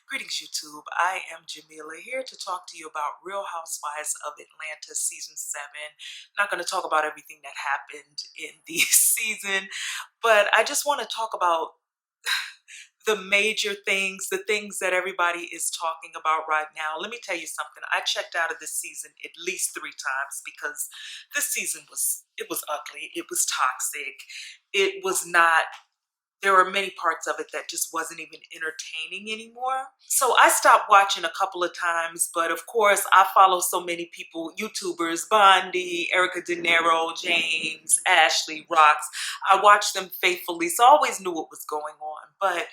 Greetings, YouTube. I am Jamila here to talk to you about Real Housewives of Atlanta Season 7. Not going to talk about everything that happened in the season, but I just want to talk about the major things, the things that everybody is talking about right now. Let me tell you something. I checked out of this season at least 3 times because this season was ugly. It was toxic. It was not, there were many parts of it that just wasn't even entertaining anymore. So I stopped watching a couple of times, but of course I follow so many people, YouTubers, Bondi, Erica De Niro, James, Ashley, Rocks. I watched them faithfully, so I always knew what was going on. But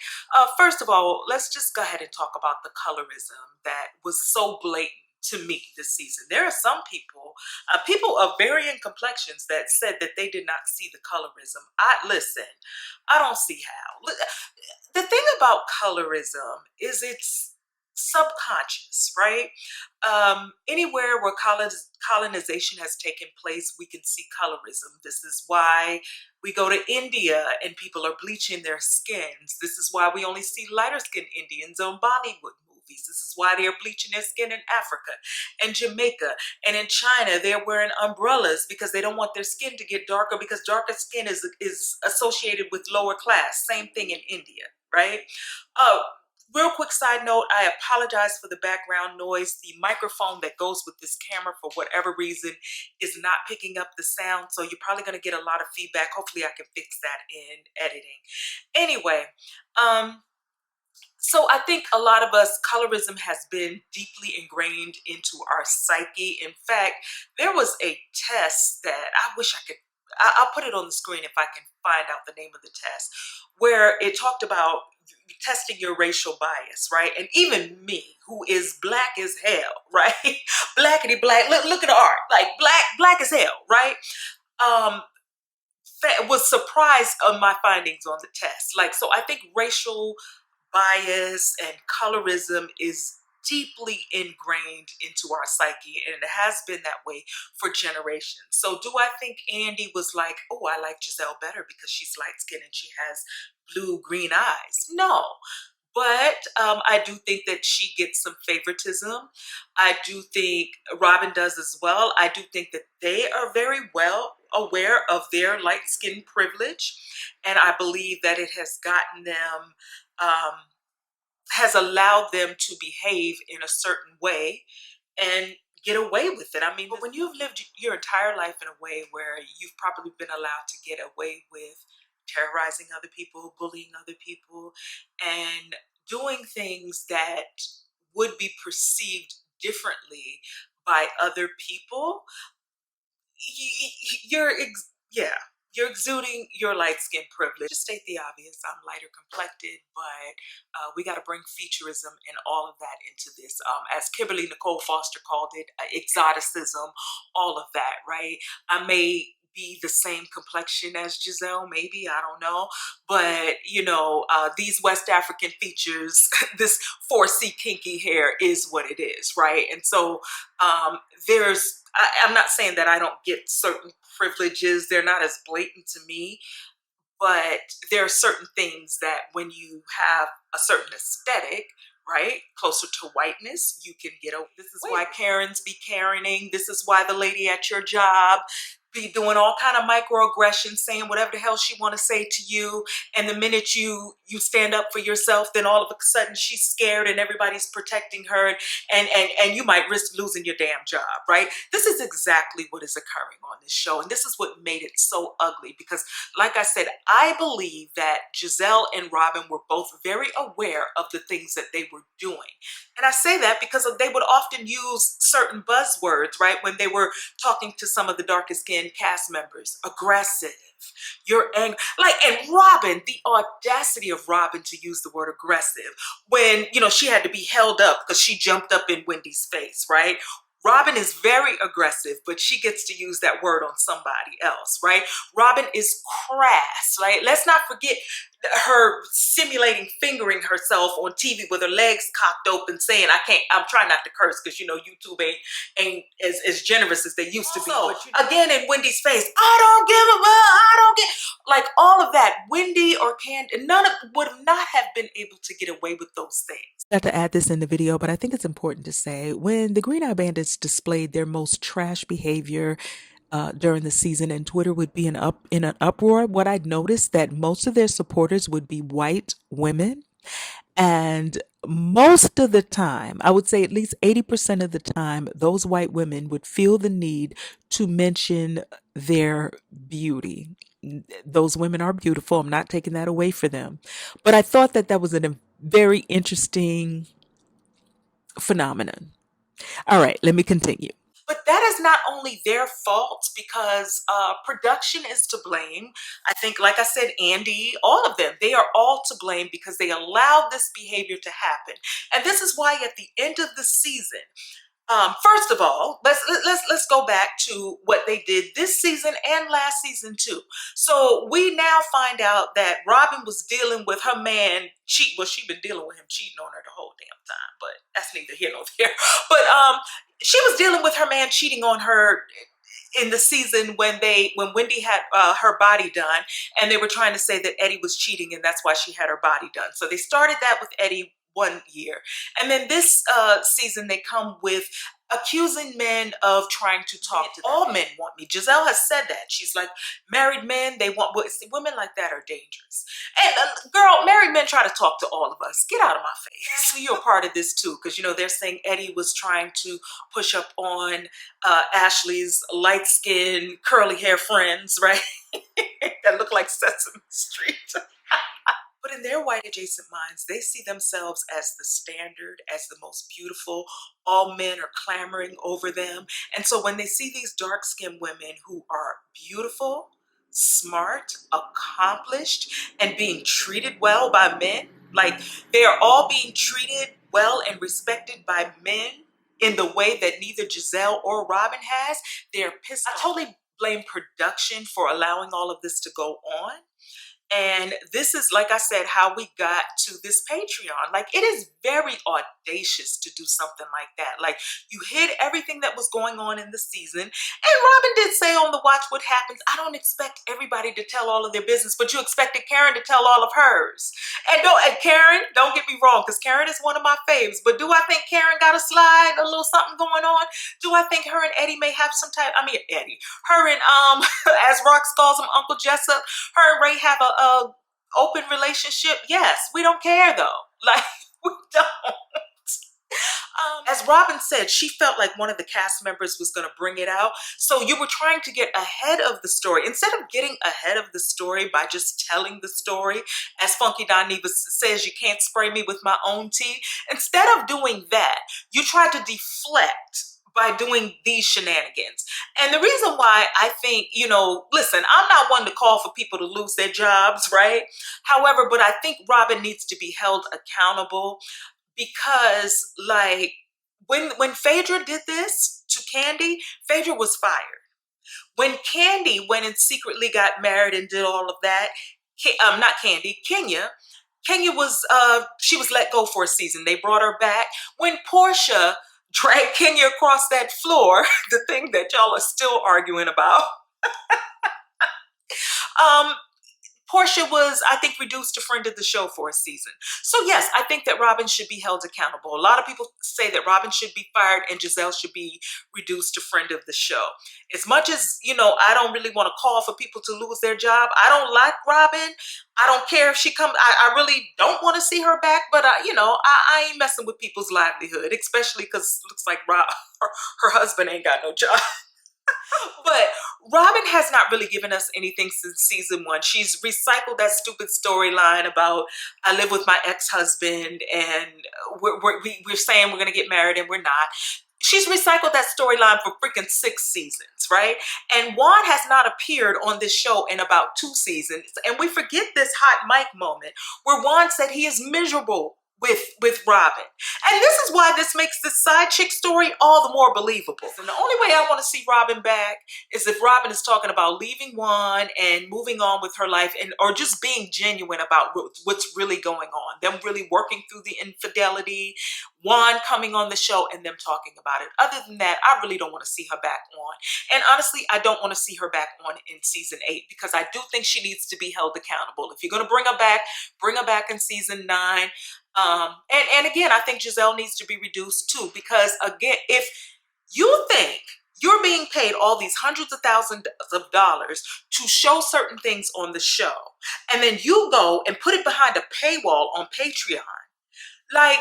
first of all, let's just go ahead and talk about the colorism that was so blatant to me this season. There are some people, people of varying complexions, that said that they did not see the colorism. Listen, I don't see how. The thing about colorism is it's subconscious, right? Anywhere where colonization has taken place, we can see colorism. This is why we go to India and people are bleaching their skins. This is why we only see lighter skinned Indians on Bollywood movies. This is why they're bleaching their skin in Africa and Jamaica. And in China, they're wearing umbrellas because they don't want their skin to get darker, because darker skin is associated with lower class. Same thing in India, right? Real quick side note, I apologize for the background noise. The microphone that goes with this camera, for whatever reason, is not picking up the sound, so you're probably going to get a lot of feedback. Hopefully I can fix that in editing. Anyway, so I think a lot of us, colorism has been deeply ingrained into our psyche. In fact, there was a test that I wish I could, I'll put it on the screen if I can find out the name of the test, where it talked about testing your racial bias, right? And even me, who is black as hell, right? Blackity black, look at the art, like black as hell, right? Was surprised on my findings on the test. Like, so I think racial bias and colorism is deeply ingrained into our psyche, and it has been that way for generations. So do I think Andy was like, oh, I like Giselle better because she's light-skinned and she has blue-green eyes? No. But I do think that she gets some favoritism. I do think Robyn does as well. I do think that they are very well aware of their light skin privilege. And I believe that it has gotten them, has allowed them to behave in a certain way and get away with it. I mean, but when you've lived your entire life in a way where you've probably been allowed to get away with terrorizing other people, bullying other people, and doing things that would be perceived differently by other people, yeah, you're exuding your light skin privilege. Just state the obvious, I'm lighter complected, but we got to bring featureism and all of that into this. As Kimberly Nicole Foster called it, exoticism, all of that, right? I may be the same complexion as Giselle, maybe, I don't know, but you know, these West African features, this 4C kinky hair is what it is, right? And so I'm not saying that I don't get certain privileges, they're not as blatant to me, but there are certain things that when you have a certain aesthetic, right, closer to whiteness, you can get over. This is why Karens be Karening. This is why the lady at your job be doing all kind of microaggressions, saying whatever the hell she want to say to you, and the minute you stand up for yourself, then all of a sudden she's scared and everybody's protecting her, and you might risk losing your damn job, right? This is exactly what is occurring on this show, and this is what made it so ugly, because like I said, I believe that Giselle and Robyn were both very aware of the things that they were doing. And I say that because they would often use certain buzzwords, right, when they were talking to some of the darkest skinned cast members. Aggressive, you're angry. Like, and Robyn, the audacity of Robyn to use the word aggressive when, you know, she had to be held up because she jumped up in Wendy's face, right? Robyn is very aggressive, but she gets to use that word on somebody else, right? Robyn is crass, right? Let's not forget, her simulating fingering herself on TV with her legs cocked open, saying, "I can't." I'm trying not to curse because YouTube ain't as generous as they used to be. Also, again, in Wendy's face, I don't give a fuck. I don't get like all of that. Wendy or Candy, none of would not have been able to get away with those things. Got to add this in the video, but I think it's important to say when the Green Eye Bandits displayed their most trash behavior during the season, and Twitter would be in an uproar, what I'd noticed that most of their supporters would be white women, and most of the time, I would say at least 80% of the time, those white women would feel the need to mention their beauty. Those women are beautiful. I'm not taking that away for them, but I thought that that was a very interesting phenomenon. All right, let me continue. But that is not only their fault because production is to blame. I think, like I said, Andy, all of them, they are all to blame because they allowed this behavior to happen. And this is why at the end of the season, first of all, let's go back to what they did this season and last season too. So we now find out that Robyn was dealing with her man cheat. Well, she'd been dealing with him cheating on her the whole damn time, but that's neither here nor there. But she was dealing with her man cheating on her in the season when Wendy had her body done, and they were trying to say that Eddie was cheating, and that's why she had her body done. So they started that with Eddie one year, and then this season they come with accusing men of trying to talk to them. All men want me. Giselle has said that. She's like, married men, they want women like that are dangerous. And girl, married men try to talk to all of us. Get out of my face. So you're a part of this too, because they're saying Eddie was trying to push up on Ashley's light-skinned, curly hair friends, right? That look like Sesame Street. But in their white adjacent minds, they see themselves as the standard, as the most beautiful. All men are clamoring over them. And so when they see these dark-skinned women who are beautiful, smart, accomplished, and being treated well by men, like they are all being treated well and respected by men in the way that neither Giselle or Robyn has, they're pissed off. I totally blame production for allowing all of this to go on. And this is, like I said, how we got to this Patreon. Like, it is very audacious to do something like that. Like, you hid everything that was going on in the season. And Robyn did say on the Watch What Happens, I don't expect everybody to tell all of their business, but you expected Karen to tell all of hers. And Karen, don't get me wrong, because Karen is one of my faves, but do I think Karen got a slide, a little something going on? Do I think her and Eddie may have some type, Eddie, her and, as Rox calls him, Uncle Jessup, her and Ray have a open relationship? Yes. We don't care though. Like, we don't. As Robyn said, she felt like one of the cast members was going to bring it out. So you were trying to get ahead of the story. Instead of getting ahead of the story by just telling the story, as Funky Don Neva says, you can't spray me with my own tea. Instead of doing that, you tried to deflect by doing these shenanigans. And the reason why I think, listen, I'm not one to call for people to lose their jobs, right? However, but I think Robyn needs to be held accountable because, like, when Phaedra did this to Candy, Phaedra was fired. When Candy went and secretly got married and did all of that, not Candy, Kenya was, she was let go for a season. They brought her back. When Portia dragged Kenya across that floor, the thing that y'all are still arguing about, Portia was, I think, reduced to friend of the show for a season. So yes, I think that Robyn should be held accountable. A lot of people say that Robyn should be fired and Giselle should be reduced to friend of the show. As much as, I don't really want to call for people to lose their job. I don't like Robyn. I don't care if she comes. I really don't want to see her back, but I ain't messing with people's livelihood, especially because it looks like her husband ain't got no job. But Robyn has not really given us anything since season 1. She's recycled that stupid storyline about I live with my ex-husband and we're saying we're going to get married and we're not. She's recycled that storyline for freaking 6 seasons, right? And Juan has not appeared on this show in about 2 seasons. And we forget this hot mic moment where Juan said he is miserable with Robyn. And this is why this makes this side chick story all the more believable. And the only way I want to see Robyn back is if Robyn is talking about leaving Juan and moving on with her life, and or just being genuine about what's really going on. Them really working through the infidelity, Juan coming on the show, and them talking about it. Other than that, I really don't want to see her back on. And honestly, I don't want to see her back on in season 8 because I do think she needs to be held accountable. If you're going to bring her back in season 9. And again, I think Giselle needs to be reduced too, because again, if you think you're being paid all these hundreds of thousands of dollars to show certain things on the show, and then you go and put it behind a paywall on Patreon, like,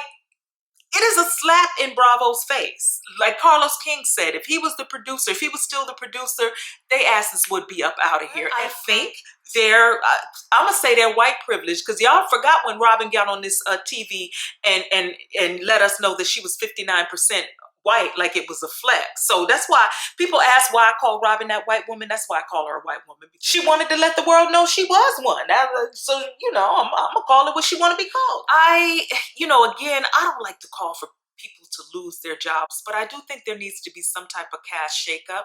it is a slap in Bravo's face. Like Carlos King said, if he was the producer, if he was still the producer, they asses would be up out of here. I think I'm gonna say they're white privilege, because y'all forgot when Robyn got on this TV and let us know that she was 59% white, like it was a flex. So that's why people ask why I call Robyn that white woman. That's why I call her a white woman. She wanted to let the world know she was one. So, I'm gonna call it what she want to be called. Again, I don't like to call for people to lose their jobs, but I do think there needs to be some type of cash shakeup.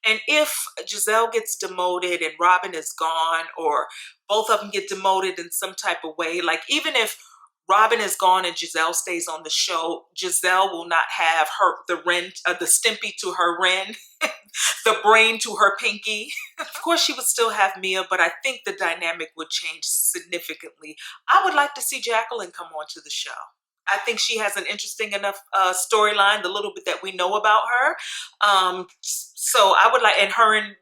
And if Giselle gets demoted and Robyn is gone, or both of them get demoted in some type of way, like even if Robyn is gone and Giselle stays on the show, Giselle will not have the Stimpy to her Ren, the brain to her Pinky. Of course, she would still have Mia, but I think the dynamic would change significantly. I would like to see Jacqueline come onto the show. I think she has an interesting enough storyline, the little bit that we know about her. So I would like, and her and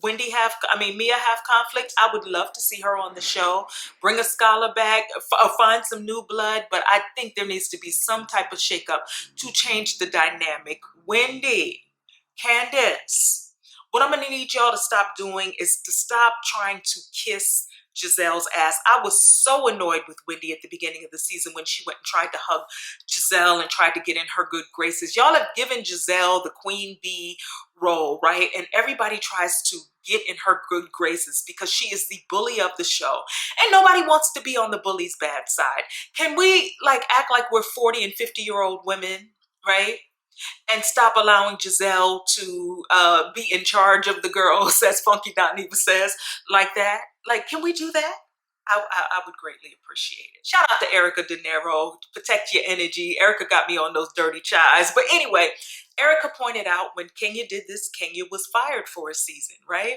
Mia have conflict. I would love to see her on the show, bring a scholar back, find some new blood, but I think there needs to be some type of shakeup to change the dynamic. Wendy, Candace, what I'm going to need y'all to stop doing is to stop trying to kiss Giselle's ass. I was so annoyed with Wendy at the beginning of the season when she went and tried to hug Giselle and tried to get in her good graces. Y'all have given Giselle the queen bee role, right? And everybody tries to get in her good graces because she is the bully of the show. And nobody wants to be on the bully's bad side. Can we act like we're 40 and 50-year-old women, right? And stop allowing Giselle to be in charge of the girls, as Funky Neva says, like that. Can we do that? I would greatly appreciate it. Shout out to Erica De Niro. Protect your energy. Erica got me on those dirty chives. But anyway, Erica pointed out when Kenya did this, Kenya was fired for a season, right?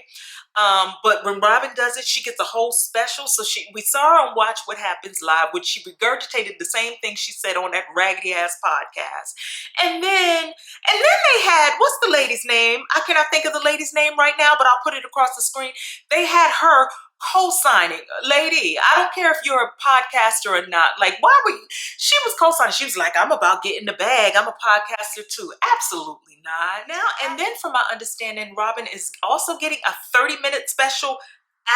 But when Robyn does it, she gets a whole special. So we saw her on Watch What Happens Live, which she regurgitated the same thing she said on that raggedy ass podcast. And then they had, what's the lady's name? I cannot think of the lady's name right now, but I'll put it across the screen. They had her co-signing. Lady, I don't care if you're a podcaster or not. She was co-signing. She was like, I'm about getting the bag. I'm a podcaster too. Absolutely not. Now, and then from my understanding, Robyn is also getting a 30-minute special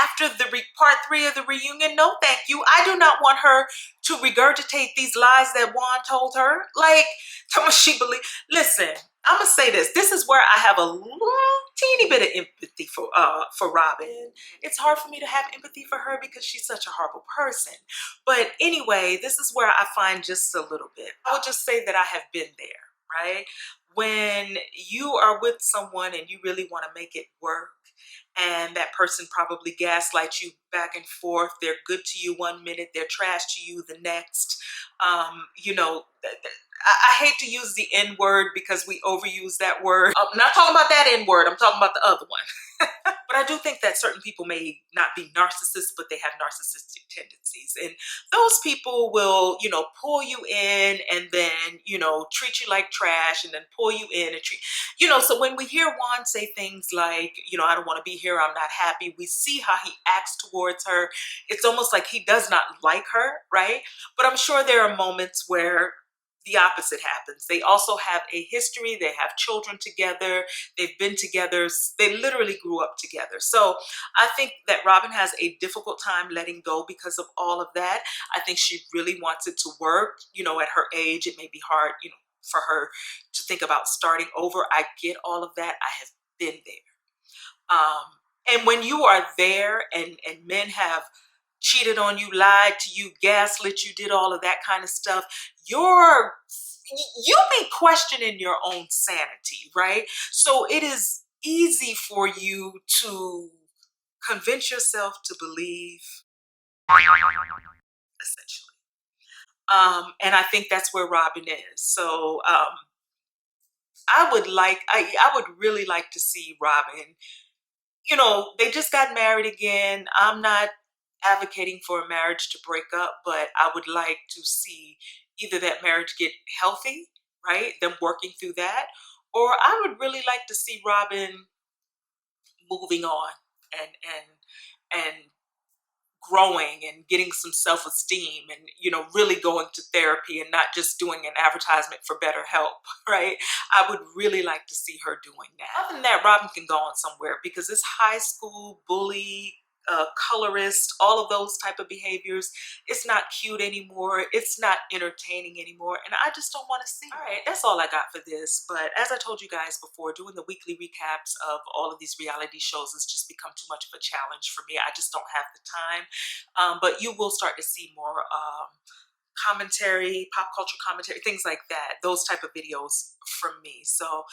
after the part 3 of the reunion. No, thank you. I do not want her to regurgitate these lies that Juan told her. Tell me she believe. Listen, I'm gonna say this. This is where I have a teeny bit of empathy for Robyn. It's hard for me to have empathy for her because she's such a horrible person. But anyway, this is where I find just a little bit. I would just say that I have been there, right? When you are with someone and you really want to make it work, and that person probably gaslights you back and forth. They're good to you one minute, they're trash to you the next. I hate to use the N word because we overuse that word. I'm not talking about that N word, I'm talking about the other one. But I do think that certain people may not be narcissists, but they have narcissistic tendencies. And those people will, pull you in and then, treat you like trash and then pull you in and treat, so when we hear Juan say things like, I don't want to be here, I'm not happy, we see how he acts towards her. It's almost like he does not like her, right? But I'm sure there are moments where the opposite happens. They also have a history. They have children together. They've been together. They literally grew up together. So I think that Robyn has a difficult time letting go because of all of that. I think she really wants it to work. At her age, it may be hard, for her to think about starting over. I get all of that. I have been there. And when you are there and men have cheated on you, lied to you, gaslit you, did all of that kind of stuff, your you be questioning your own sanity, right? So it is easy for you to convince yourself to believe, essentially. And I think that's where Robyn is. So I would really like to see Robyn. You know, they just got married again. I'm not advocating for a marriage to break up, but I would like to see either that marriage get healthy, right? Them working through that, or I would really like to see Robyn moving on and growing and getting some self-esteem and really going to therapy and not just doing an advertisement for better help. Right, I would really like to see her doing that. Other than that, Robyn can go on somewhere because this high school bully, colorist, all of those type of behaviors, it's not cute anymore, it's not entertaining anymore, and I just don't want to see. All right, that's all I got for this. But as I told you guys before, doing the weekly recaps of all of these reality shows has just become too much of a challenge for me. I just don't have the time. But you will start to see more commentary, pop culture commentary, things like that, those type of videos from me. So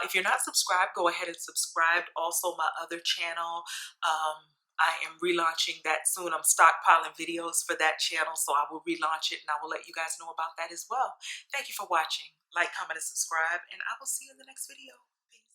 if you're not subscribed, go ahead and subscribe. Also, my other channel, I am relaunching that soon. I'm stockpiling videos for that channel, so I will relaunch it and I will let you guys know about that as well. Thank you for watching. Like, comment, and subscribe, and I will see you in the next video. Peace.